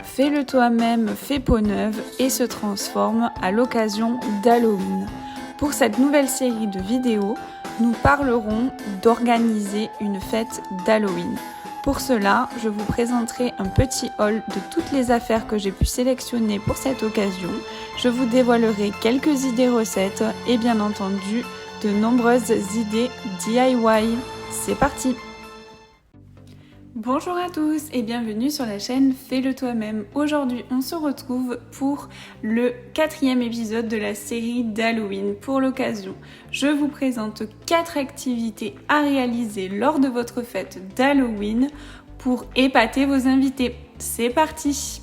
fais-le toi-même, fait peau neuve et se transforme à l'occasion d'Halloween. Pour cette nouvelle série de vidéos, nous parlerons d'organiser une fête d'Halloween. Pour cela, je vous présenterai un petit haul de toutes les affaires que j'ai pu sélectionner pour cette occasion. Je vous dévoilerai quelques idées recettes et bien entendu de nombreuses idées DIY. C'est parti! Bonjour à tous et bienvenue sur la chaîne Fais-le toi-même. Aujourd'hui, on se retrouve pour le 4e épisode de la série d'Halloween. Pour l'occasion, je vous présente 4 activités à réaliser lors de votre fête d'Halloween pour épater vos invités. C'est parti!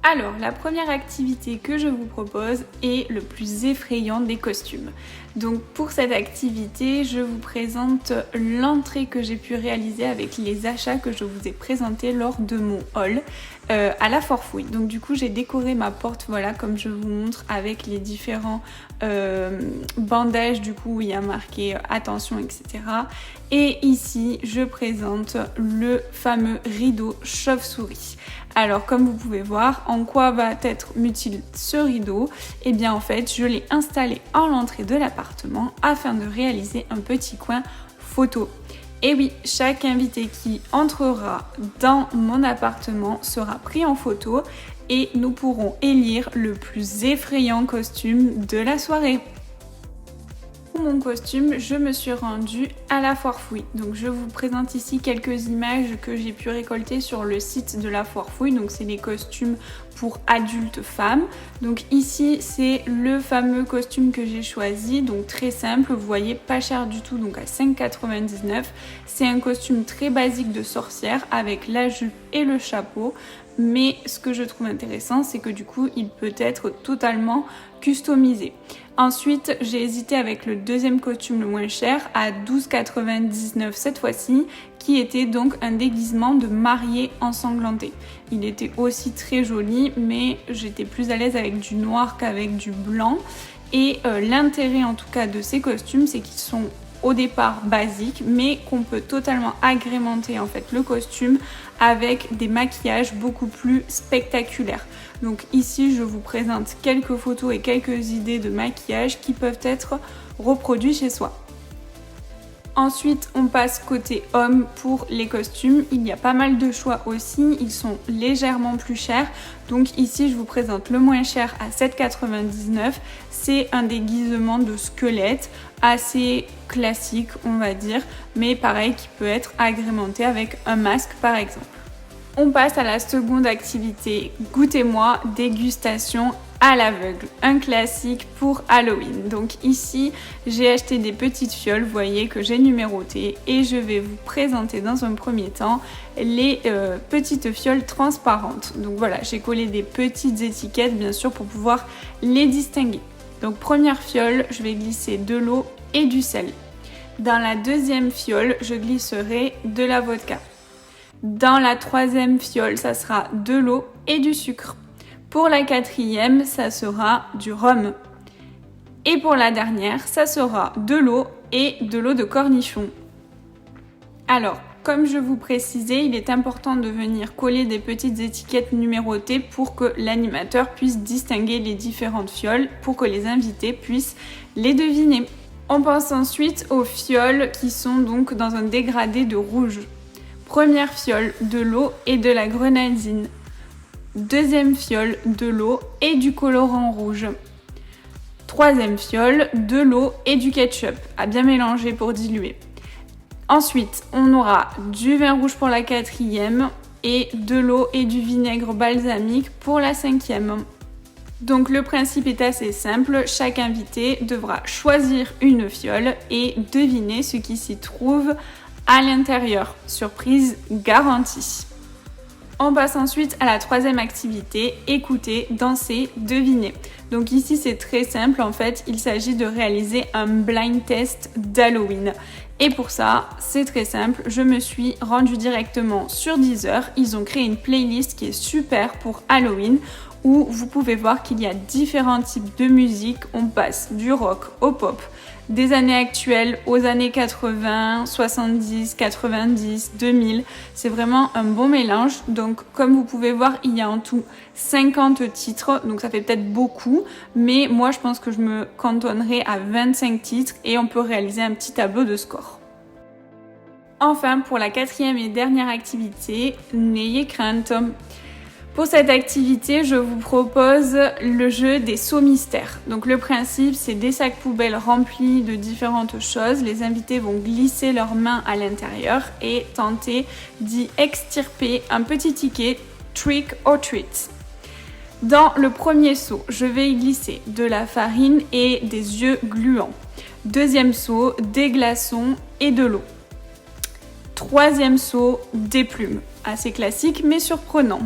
Alors, la première activité que je vous propose est le plus effrayant des costumes. Donc pour cette activité, je vous présente l'entrée que j'ai pu réaliser avec les achats que je vous ai présentés lors de mon haul à la Forfouille. Donc du coup, j'ai décoré ma porte, voilà, comme je vous montre, avec les différents bandages, du coup, où il y a marqué attention, etc. Et ici, je présente le fameux rideau chauve-souris. Alors comme vous pouvez voir, en quoi va être utile ce rideau? Eh bien en fait, je l'ai installé en l'entrée de l'appartement afin de réaliser un petit coin photo. Et oui, chaque invité qui entrera dans mon appartement sera pris en photo et nous pourrons élire le plus effrayant costume de la soirée. Pour mon costume, je me suis rendue à la Forfouille. Donc je vous présente ici quelques images que j'ai pu récolter sur le site de la Forfouille. Donc c'est les costumes pour adultes femmes. Donc ici c'est le fameux costume que j'ai choisi, donc très simple, vous voyez, pas cher du tout, donc à 5,99 €. C'est un costume très basique de sorcière avec la jupe et le chapeau. Mais ce que je trouve intéressant, c'est que du coup, il peut être totalement customisé. Ensuite, j'ai hésité avec le deuxième costume le moins cher à 12,99 € cette fois-ci, qui était donc un déguisement de mariée ensanglantée. Il était aussi très joli, mais j'étais plus à l'aise avec du noir qu'avec du blanc. Et l'intérêt en tout cas de ces costumes, c'est qu'ils sont au départ basiques, mais qu'on peut totalement agrémenter en fait le costume avec des maquillages beaucoup plus spectaculaires. Donc ici je vous présente quelques photos et quelques idées de maquillage qui peuvent être reproduits chez soi. Ensuite, on passe côté homme pour les costumes. Il y a pas mal de choix aussi, ils sont légèrement plus chers. Donc ici, je vous présente le moins cher à 7,99 €. C'est un déguisement de squelette assez classique, on va dire, mais pareil qui peut être agrémenté avec un masque par exemple. On passe à la seconde activité, goûtez-moi, dégustation à l'aveugle, un classique pour Halloween. Donc ici, j'ai acheté des petites fioles, vous voyez que j'ai numéroté, et je vais vous présenter dans un premier temps les petites fioles transparentes. Donc voilà, j'ai collé des petites étiquettes bien sûr pour pouvoir les distinguer. Donc première fiole, je vais glisser de l'eau et du sel. Dans la deuxième fiole, je glisserai de la vodka. Dans la troisième fiole, ça sera de l'eau et du sucre. Pour la quatrième, ça sera du rhum. Et pour la dernière, ça sera de l'eau et de l'eau de cornichon. Alors, comme je vous précisais, il est important de venir coller des petites étiquettes numérotées pour que l'animateur puisse distinguer les différentes fioles, pour que les invités puissent les deviner. On passe ensuite aux fioles qui sont donc dans un dégradé de rouge. Première fiole, de l'eau et de la grenadine. Deuxième fiole, de l'eau et du colorant rouge. Troisième fiole, de l'eau et du ketchup, à bien mélanger pour diluer. Ensuite, on aura du vin rouge pour la quatrième et de l'eau et du vinaigre balsamique pour la cinquième. Donc le principe est assez simple, chaque invité devra choisir une fiole et deviner ce qui s'y trouve à l'intérieur. Surprise garantie. On passe ensuite à la troisième activité, écouter, danser, deviner. Donc ici c'est très simple en fait, il s'agit de réaliser un blind test d'Halloween. Et pour ça, c'est très simple, je me suis rendue directement sur Deezer. Ils ont créé une playlist qui est super pour Halloween où vous pouvez voir qu'il y a différents types de musique. On passe du rock au pop, des années actuelles aux années 80, 70, 90, 2000. C'est vraiment un bon mélange. Donc comme vous pouvez voir, il y a en tout 50 titres, donc ça fait peut-être beaucoup, mais moi je pense que je me cantonnerai à 25 titres et on peut réaliser un petit tableau de score. Enfin, pour la quatrième et dernière activité, n'ayez crainte. Pour cette activité, je vous propose le jeu des sauts mystères. Donc le principe, c'est des sacs poubelles remplis de différentes choses. Les invités vont glisser leurs mains à l'intérieur et tenter d'y extirper un petit ticket trick or treat. Dans le premier seau, je vais y glisser de la farine et des œufs gluants. Deuxième seau, des glaçons et de l'eau. Troisième seau, des plumes. Assez classique mais surprenant.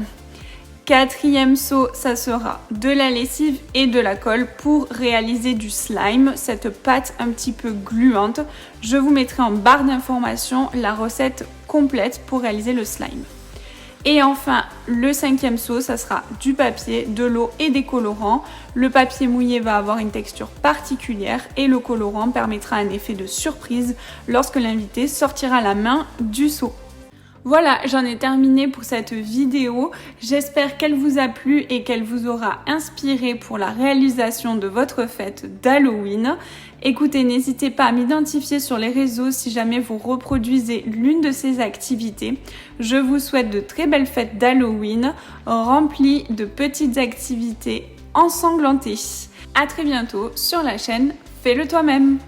Quatrième seau, ça sera de la lessive et de la colle pour réaliser du slime, cette pâte un petit peu gluante. Je vous mettrai en barre d'informations la recette complète pour réaliser le slime. Et enfin, le cinquième seau, ça sera du papier, de l'eau et des colorants. Le papier mouillé va avoir une texture particulière et le colorant permettra un effet de surprise lorsque l'invité sortira la main du seau. Voilà, j'en ai terminé pour cette vidéo. J'espère qu'elle vous a plu et qu'elle vous aura inspiré pour la réalisation de votre fête d'Halloween. Écoutez, n'hésitez pas à m'identifier sur les réseaux si jamais vous reproduisez l'une de ces activités. Je vous souhaite de très belles fêtes d'Halloween, remplies de petites activités ensanglantées. À très bientôt sur la chaîne Fais-le toi-même.